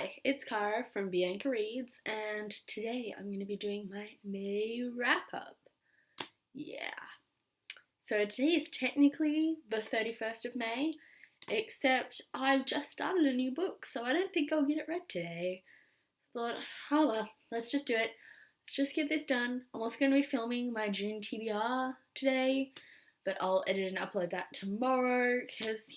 Hi, it's Cara from Bianca Reads, and today I'm going to be doing my May wrap up. Yeah. So today is technically the 31st of May, except I've just started a new book, so I don't think I'll get it read today. So I thought, oh well, let's just do it. Let's just get this done. I'm also going to be filming my June TBR today, but I'll edit and upload that tomorrow because,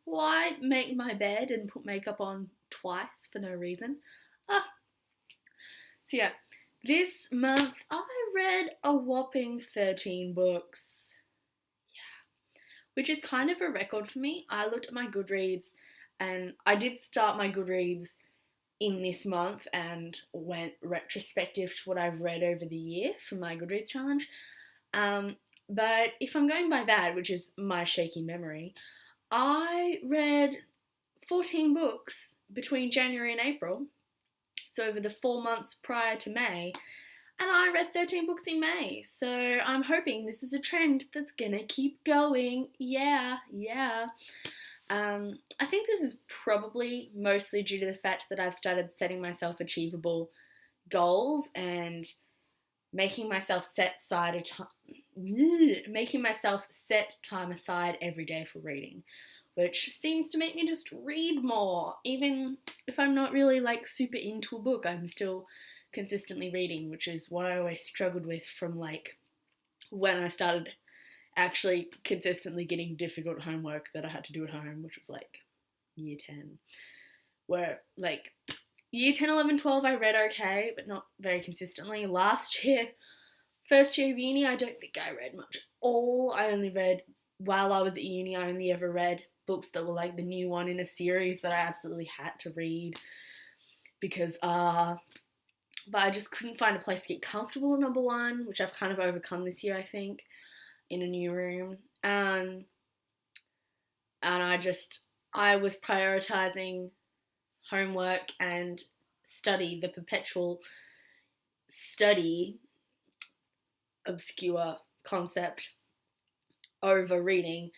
why make my bed and put makeup on twice for no reason? So yeah, this month I read a whopping 13 books. Yeah, which is kind of a record for me. I looked at my Goodreads and I did start my Goodreads in this month and went retrospective to what I've read over the year for my Goodreads challenge. But if I'm going by that, which is my shaky memory, I read 14 books between January and April, so over the 4 months prior to May, and I read 13 books in May, so I'm hoping this is a trend that's gonna keep going. Yeah. I think this is probably mostly due to the fact that I've started setting myself achievable goals and making myself set time aside every day for reading, which seems to make me just read more. Even if I'm not really super into a book, I'm still consistently reading, which is what I always struggled with from when I started actually consistently getting difficult homework that I had to do at home, which was year 10, where year 10, 11, 12 I read okay, but not very consistently. Last year, first year of uni, I don't think I read much at all. I only read, while I was at uni, I only ever read books that were the new one in a series that I absolutely had to read because, but I just couldn't find a place to get comfortable, number one, which I've kind of overcome this year, I think, in a new room. And I was prioritizing homework and study, the perpetual study, obscure concept, over reading.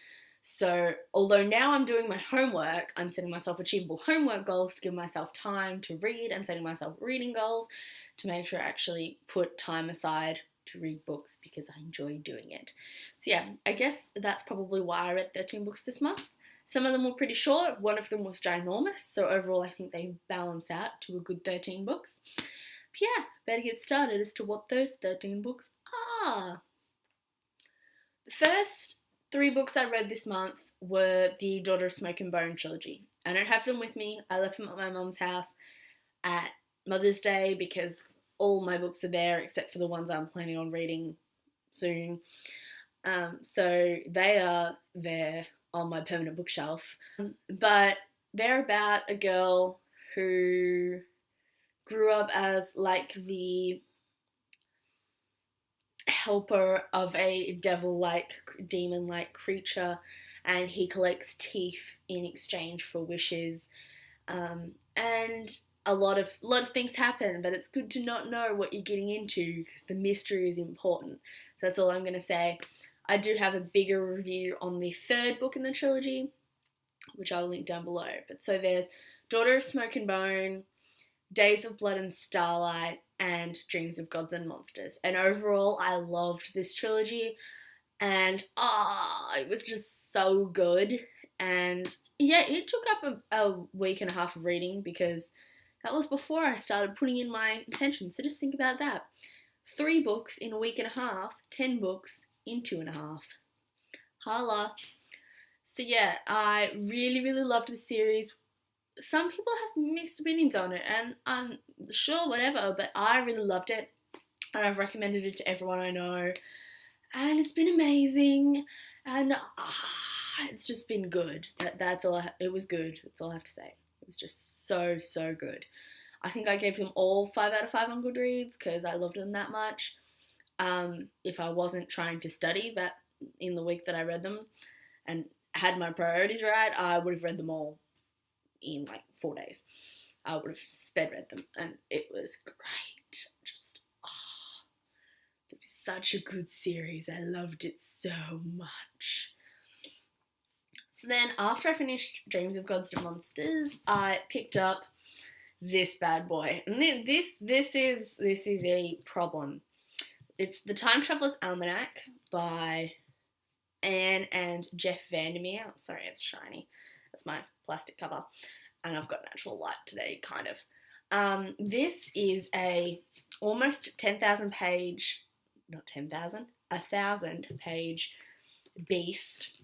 So although now I'm doing my homework, I'm setting myself achievable homework goals to give myself time to read and setting myself reading goals to make sure I actually put time aside to read books because I enjoy doing it. So yeah, I guess that's probably why I read 13 books this month. Some of them were pretty short, one of them was ginormous, so overall I think they balance out to a good 13 books. But yeah, better get started as to what those 13 books are. The first 3 books I read this month were the Daughter of Smoke and Bone trilogy. I don't have them with me. I left them at my mum's house at Mother's Day because all my books are there except for the ones I'm planning on reading soon. So they are there on my permanent bookshelf. But they're about a girl who grew up as the helper of a devil-like, demon-like creature, and he collects teeth in exchange for wishes. And a lot of things happen, but it's good to not know what you're getting into because the mystery is important. So that's all I'm going to say. I do have a bigger review on the 3rd book in the trilogy, which I'll link down below. But so there's Daughter of Smoke and Bone, Days of Blood and Starlight, and Dreams of Gods and Monsters. And overall, I loved this trilogy, and it was just so good. And yeah, it took up a week and a half of reading because that was before I started putting in my attention. So just think about that. 3 books in a week and a half, 10 books in 2.5. Holla. So yeah, I really, really loved the series. Some people have mixed opinions on it, and I'm sure whatever, but I really loved it, and I've recommended it to everyone I know, and it's been amazing, and it's just been good. That's all. It was good. That's all I have to say. It was just so, so good. I think I gave them all 5 out of 5 on Goodreads because I loved them that much. If I wasn't trying to study that in the week that I read them and had my priorities right, I would have read them all in 4 days. I would have sped read them, and it was great. It was such a good series. I loved it so much. So then after I finished Dreams of Gods and Monsters, I picked up this bad boy. And this is a problem. It's The Time Traveler's Almanac by Anne and Jeff Vandermeer. Sorry, it's shiny. That's my plastic cover. And I've got natural light today, kind of. This is a almost 10,000 page, not 10,000, 1,000 page beast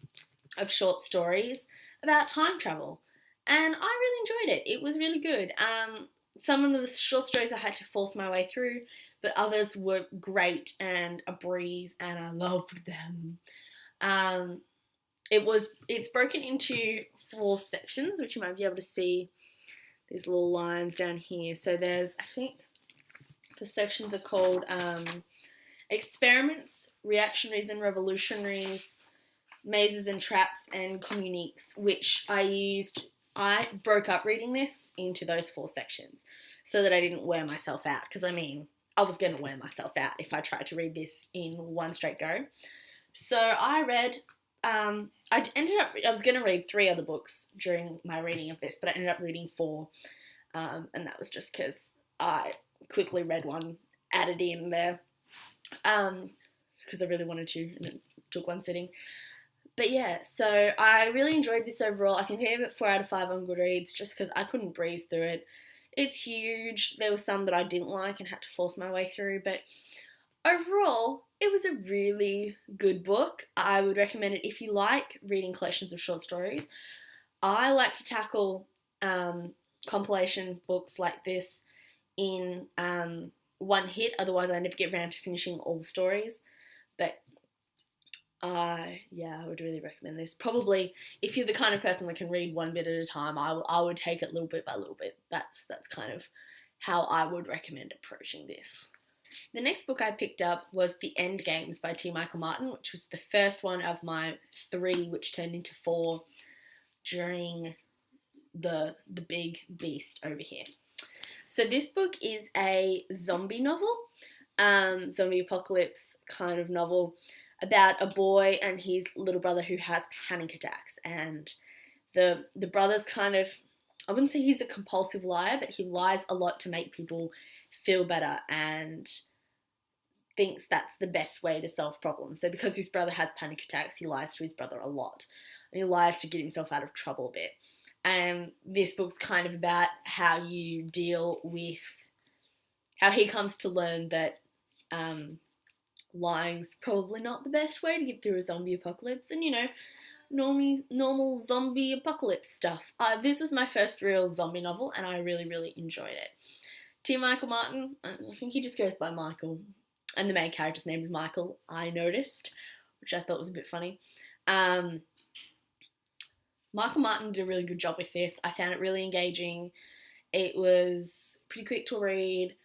of short stories about time travel. And I really enjoyed it. It was really good. Some of the short stories I had to force my way through, but others were great and a breeze, and I loved them. It's broken into 4 sections, which you might be able to see these little lines down here. So there's, I think, the sections are called Experiments, Reactionaries and Revolutionaries, Mazes and Traps, and Communiques, which I broke up reading this into those 4 sections so that I didn't wear myself out, because I was going to wear myself out if I tried to read this in one straight go. So I read, I was going to read 3 other books during my reading of this, but I ended up reading 4, and that was just because I quickly read one, added in there, because I really wanted to, and it took one sitting. But yeah, so I really enjoyed this overall. I think I gave it 4 out of 5 on Goodreads just because I couldn't breeze through it. It's huge. There were some that I didn't like and had to force my way through, but overall, it was a really good book. I would recommend it if you like reading collections of short stories. I like to tackle compilation books like this in one hit, otherwise I never get around to finishing all the stories. But I would really recommend this. Probably, if you're the kind of person that can read one bit at a time, I would take it little bit by little bit. That's kind of how I would recommend approaching this. The next book I picked up was The End Games by T. Michael Martin, which was the first one of my 3, which turned into 4 during the big beast over here. So this book is a zombie novel, zombie apocalypse kind of novel, about a boy and his little brother who has panic attacks. And the brother's kind of, I wouldn't say he's a compulsive liar, but he lies a lot to make people feel better and thinks that's the best way to solve problems. So because his brother has panic attacks, he lies to his brother a lot. And he lies to get himself out of trouble a bit. And this book's kind of about how you deal with, how he comes to learn that lying's probably not the best way to get through a zombie apocalypse, and normal zombie apocalypse stuff. This was my first real zombie novel, and I really, really enjoyed it. T. Michael Martin, I think he just goes by Michael, and the main character's name is Michael, I noticed, which I thought was a bit funny. Michael Martin did a really good job with this. I found it really engaging. It was pretty quick to read.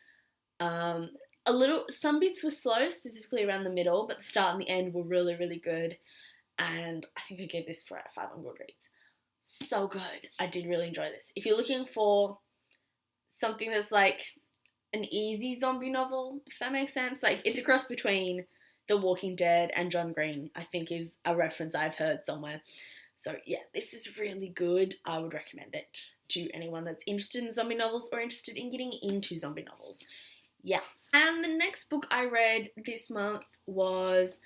Some bits were slow, specifically around the middle, but the start and the end were really, really good. And I think I gave this 4 out of 5 on Goodreads. So good. I did really enjoy this. If you're looking for something that's like an easy zombie novel, if that makes sense, like it's a cross between The Walking Dead and John Green, I think is a reference I've heard somewhere. So yeah, this is really good. I would recommend it to anyone that's interested in zombie novels or interested in getting into zombie novels. Yeah. And the next book I read this month was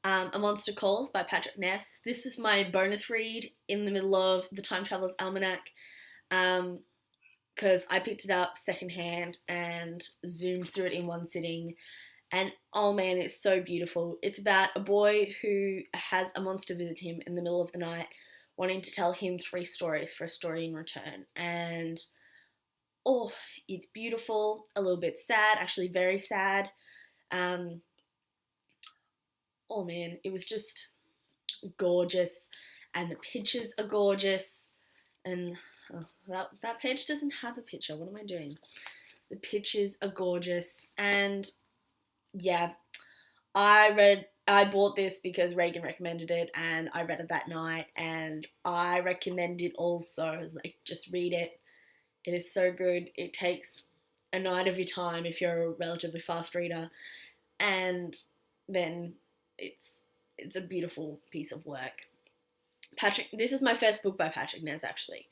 A Monster Calls by Patrick Ness. This was my bonus read in the middle of The Time Traveler's Almanac, because I picked it up secondhand and zoomed through it in one sitting. And oh man, it's so beautiful. It's about a boy who has a monster visit him in the middle of the night, wanting to tell him 3 stories for a story in return. And oh, it's beautiful, a little bit sad, actually very sad. Oh man, it was just gorgeous, and the pictures are gorgeous. And that page doesn't have a picture. What am I doing? The pictures are gorgeous, and yeah, I bought this because Reagan recommended it, and I read it that night, and I recommend it also. Like, just read it. It is so good. It takes a night of your time if you're a relatively fast reader, and then it's a beautiful piece of work. This is my first book by Patrick Ness, actually,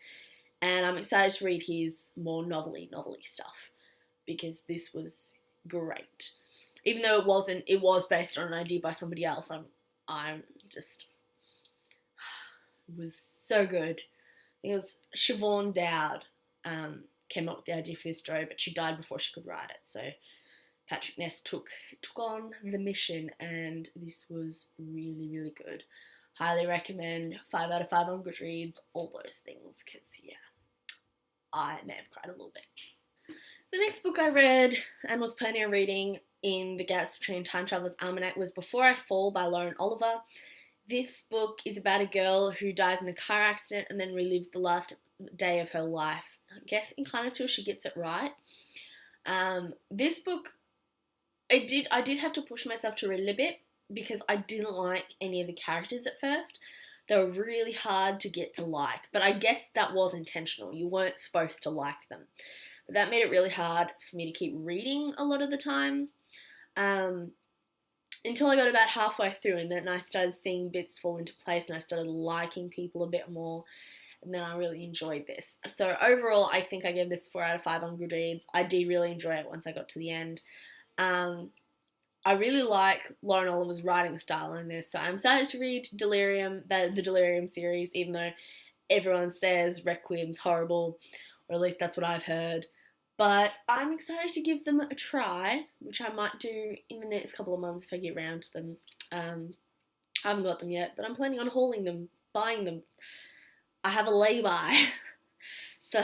and I'm excited to read his more novelty stuff because this was great. Even though it was based on an idea by somebody else. I'm just, it was so good. It was Siobhan Dowd came up with the idea for this story, but she died before she could write it. So Patrick Ness took on the mission, and this was really, really good. Highly recommend. 5 out of 5 on Goodreads, all those things, because yeah, I may have cried a little bit. The next book I read and was planning on reading in the gaps between Time Traveler's Almanac was Before I Fall by Lauren Oliver. This book is about a girl who dies in a car accident and then relives the last day of her life. I guess kind of till she gets it right. This book, I did have to push myself to read it a bit because I didn't like any of the characters at first. They were really hard to get to like, but I guess that was intentional. You weren't supposed to like them. But that made it really hard for me to keep reading a lot of the time. Until I got about halfway through, and then I started seeing bits fall into place and I started liking people a bit more, and then I really enjoyed this. So overall, I think I gave this 4 out of 5 on Goodreads. I did really enjoy it once I got to the end. I really like Lauren Oliver's writing style in this, so I'm excited to read Delirium, the Delirium series, even though everyone says Requiem's horrible, or at least that's what I've heard. But I'm excited to give them a try, which I might do in the next couple of months if I get around to them. I haven't got them yet, but I'm planning on hauling them, buying them. I have a lay-by. So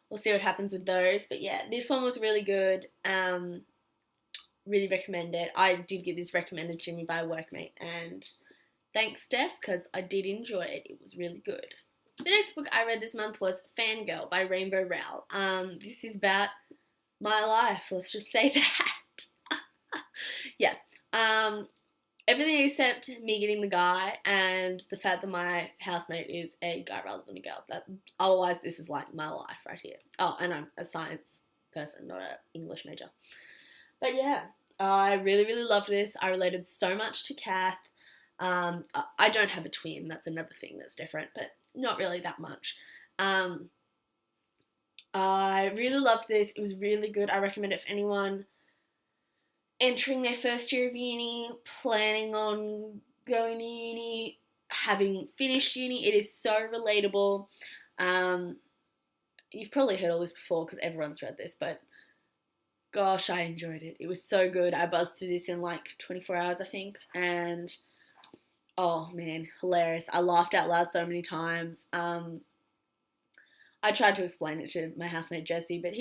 we'll see what happens with those. But yeah, this one was really good. Really recommend it. I did get this recommended to me by a workmate, and thanks, Steph, because I did enjoy it. It was really good. The next book I read this month was Fangirl by Rainbow Rowell. This is about my life, let's just say that. Yeah. Everything except me getting the guy and the fact that my housemate is a guy rather than a girl. Otherwise, this is like my life right here. Oh, and I'm a science person, not an English major. But yeah, I really, really loved this. I related so much to Kath. I don't have a twin, that's another thing that's different, but not really that much. I really loved this. It was really good. I recommend it for anyone entering their first year of uni, planning on going to uni, having finished uni. It is so relatable. You've probably heard all this before because everyone's read this, but gosh, I enjoyed it. It was so good. I buzzed through this in like 24 hours, I think, and oh man, hilarious. I laughed out loud so many times. I tried to explain it to my housemate Jesse, but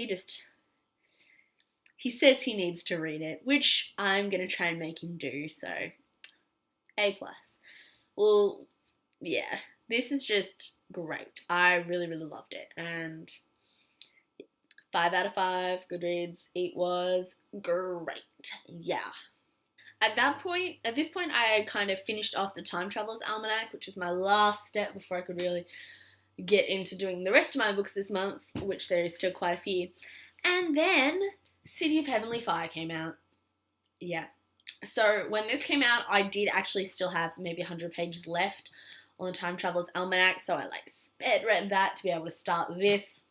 he says he needs to read it, which I'm going to try and make him do, so A+. Well, yeah, this is just great. I really, really loved it, and 5 out of 5 Goodreads. It was great. Yeah. At this point, I had kind of finished off the Time Traveler's Almanac, which was my last step before I could really get into doing the rest of my books this month, which there is still quite a few. And then City of Heavenly Fire came out. Yeah. So when this came out, I did actually still have maybe 100 pages left on the Time Traveler's Almanac, so I sped read that to be able to start this.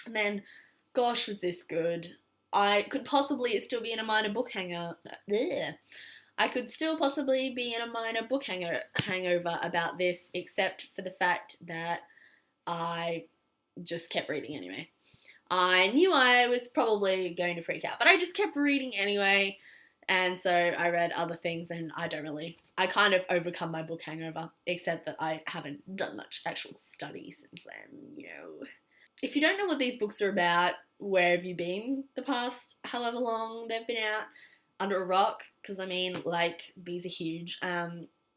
And then, gosh, was this good. I could possibly still be in a minor book hangover. I could still possibly be in a minor book hangover about this, except for the fact that I just kept reading anyway. I knew I was probably going to freak out, but I just kept reading anyway, and so I read other things, and I kind of overcome my book hangover, except that I haven't done much actual study since then, If you don't know what these books are about, where have you been the past however long they've been out? Under a rock? Because, these are huge.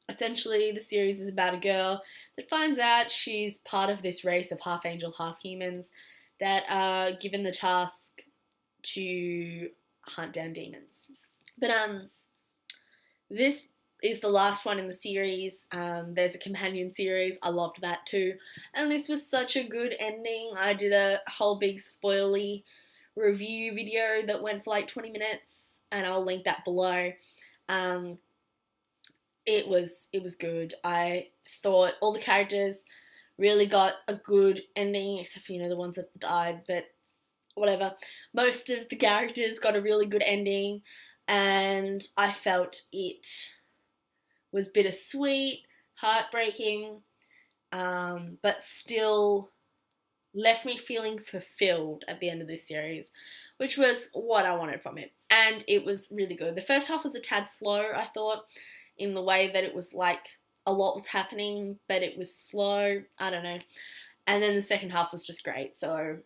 Essentially, the series is about a girl that finds out she's part of this race of half-angel, half-humans that are given the task to hunt down demons. But this is the last one in the series. There's a companion series. I loved that too. And this was such a good ending. I did a whole big spoily review video that went for 20 minutes, and I'll link that below. It was good. I thought all the characters really got a good ending, except for, the ones that died, but whatever. Most of the characters got a really good ending, and I felt it was bittersweet, heartbreaking, but still left me feeling fulfilled at the end of this series, which was what I wanted from it. And it was really good. The first half was a tad slow, I thought, in the way that it was like a lot was happening, but it was slow. I don't know. And then the second half was just great. So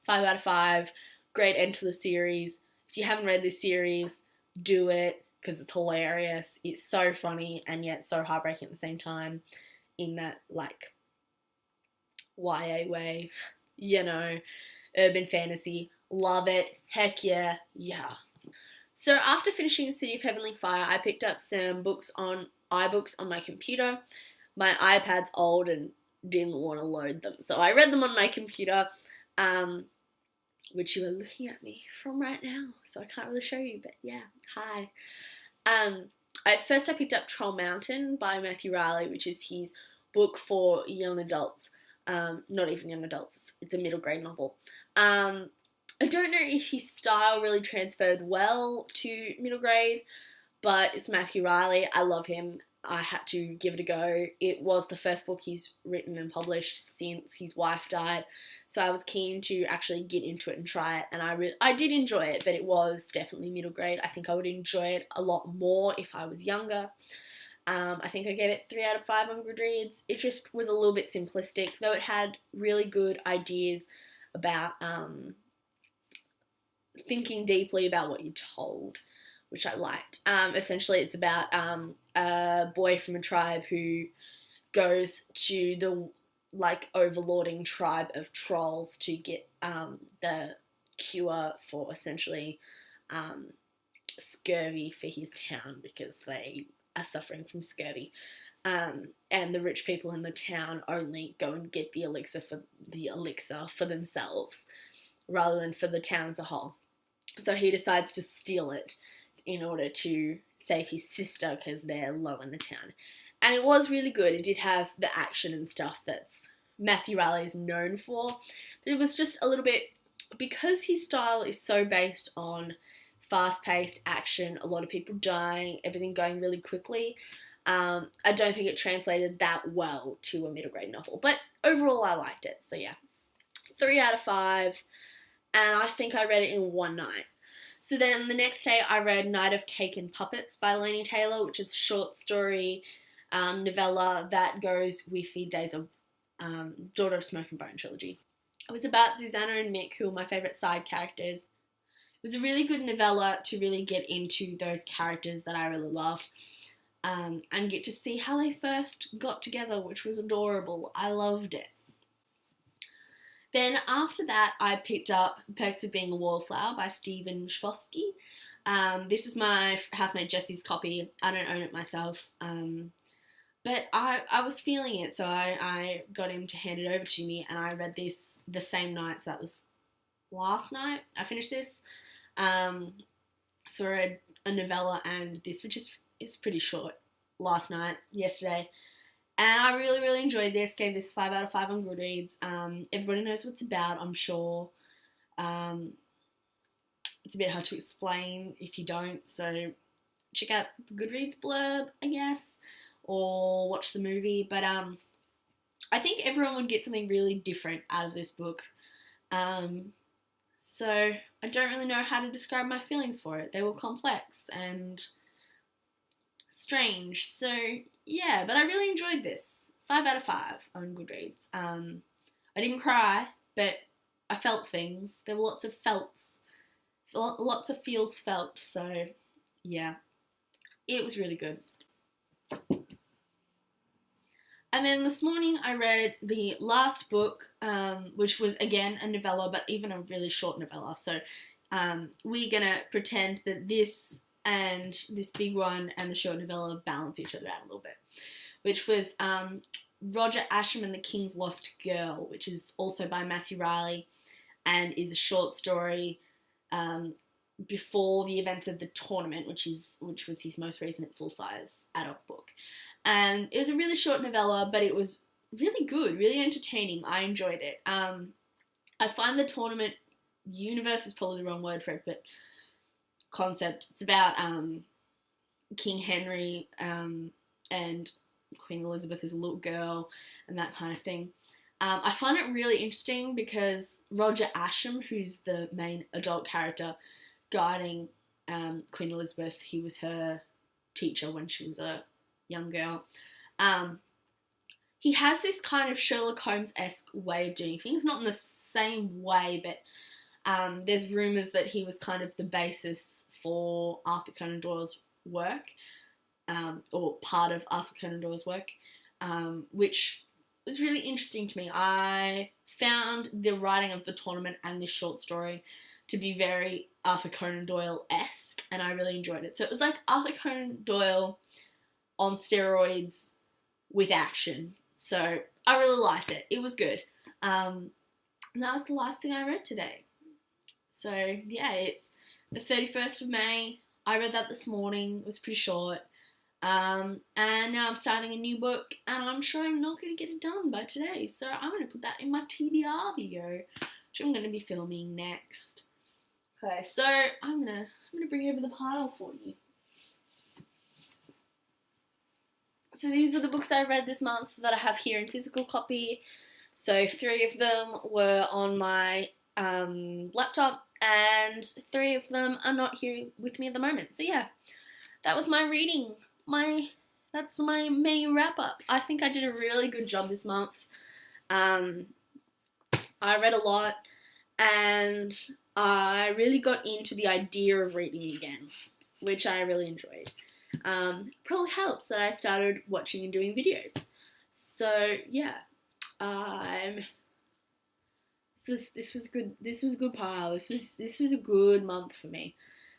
5 out of 5. Great end to the series. If you haven't read this series, do it, because it's hilarious. It's so funny and yet so heartbreaking at the same time, in that, like, YA way, urban fantasy. Love it. Heck yeah. Yeah. So after finishing City of Heavenly Fire, I picked up some books on iBooks on my computer. My iPad's old and didn't want to load them, so I read them on my computer, which you are looking at me from right now, so I can't really show you, but yeah, hi. First I picked up Troll Mountain by Matthew Riley, which is his book for young adults. Not even young adults, it's a middle grade novel. I don't know if his style really transferred well to middle grade, but it's Matthew Riley. I love him. I had to give it a go. It was the first book he's written and published since his wife died, so I was keen to actually get into it and try it, and I did enjoy it, but it was definitely middle grade. I think I would enjoy it a lot more if I was younger. I think I gave it 3 out of 5 on Goodreads. It just was a little bit simplistic, though it had really good ideas about thinking deeply about what you're told, which I liked. Essentially, it's about a boy from a tribe who goes to the, like, overlording tribe of trolls to get the cure for, essentially, scurvy for his town, because they are suffering from scurvy. And the rich people in the town only go and get the elixir for themselves, rather than for the town as a whole. So he decides to steal it in order to save his sister, because they're low in the town. And it was really good. It did have the action and stuff that's Matthew Riley is known for, but it was just a little bit, because his style is so based on fast-paced action, a lot of people dying, everything going really quickly. I don't think it translated that well to a middle grade novel, but overall I liked it. So yeah, 3 out of 5, and I think I read it in one night. So then the next day I read Night of Cake and Puppets by Laini Taylor, which is a short story novella that goes with the Days of Daughter of Smoke and Bone trilogy. It was about Susanna and Mick, who are my favourite side characters. It was a really good novella to really get into those characters that I really loved, and get to see how they first got together, which was adorable. I loved it. Then after that, I picked up Perks of Being a Wallflower by Stephen Chbosky. This is my housemate Jessie's copy. I don't own it myself, but I was feeling it, so I got him to hand it over to me, and I read this the same night, so that was last night I finished this. So I read a novella and this, which is pretty short, last night, yesterday. And I really, really enjoyed this. Gave this 5 out of 5 on Goodreads. Everybody knows what it's about, I'm sure. It's a bit hard to explain if you don't, so check out the Goodreads blurb, I guess, or watch the movie. But I think everyone would get something really different out of this book. So I don't really know how to describe my feelings for it. They were complex and strange. So yeah, but I really enjoyed this. 5 out of 5 on Goodreads. I didn't cry, but I felt things. There were lots of felts. Lots of feels felt. So yeah, it was really good. And then this morning I read the last book, which was again a novella, but even a really short novella. So we're going to pretend that this and this big one and the short novella balance each other out a little bit, which was Roger Ashram and the King's Lost Girl, which is also by Matthew Riley and is a short story before the events of the tournament, which was his most recent full-size adult book. And it was a really short novella, but it was really good, really entertaining. I enjoyed it. I find the tournament universe is probably the wrong word for it, but concept. It's about King Henry and Queen Elizabeth as a little girl and that kind of thing. I find it really interesting because Roger Ashram, who's the main adult character guiding Queen Elizabeth, he was her teacher when she was a young girl. He has this kind of Sherlock Holmes-esque way of doing things, not in the same way, but there's rumours that he was kind of the basis for Arthur Conan Doyle's work, or part of Arthur Conan Doyle's work, which was really interesting to me. I found the writing of the tournament and this short story to be very Arthur Conan Doyle-esque, and I really enjoyed it. So it was like Arthur Conan Doyle on steroids with action. So I really liked it. It was good. And that was the last thing I read today. So yeah, it's the 31st of May. I read that this morning. It was pretty short. And now I'm starting a new book, and I'm sure I'm not going to get it done by today. So I'm going to put that in my TBR video, which I'm going to be filming next. Okay, so I'm gonna bring over the pile for you. So these were the books I read this month that I have here in physical copy. So 3 of them were on my laptop, and 3 of them are not here with me at the moment. So yeah, that was my reading. That's my May wrap up. I think I did a really good job this month. I read a lot, and I really got into the idea of reading again, which I really enjoyed. Probably helps that I started watching and doing videos. So yeah, this was good. This was a good pile. This was a good month for me.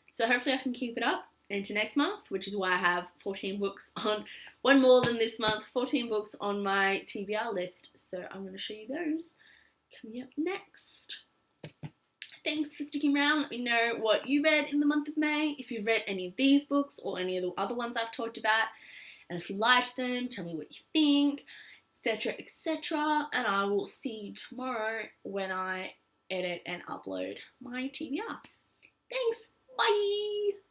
So hopefully I can keep it up into next month, which is why I have 14 books on, one more than this month, 14 books on my TBR list. So I'm going to show you those coming up next. Thanks for sticking around. Let me know what you read in the month of May, if you've read any of these books or any of the other ones I've talked about, and if you liked them, tell me what you think, etc, etc, and I will see you tomorrow when I edit and upload my TBR. Thanks, bye!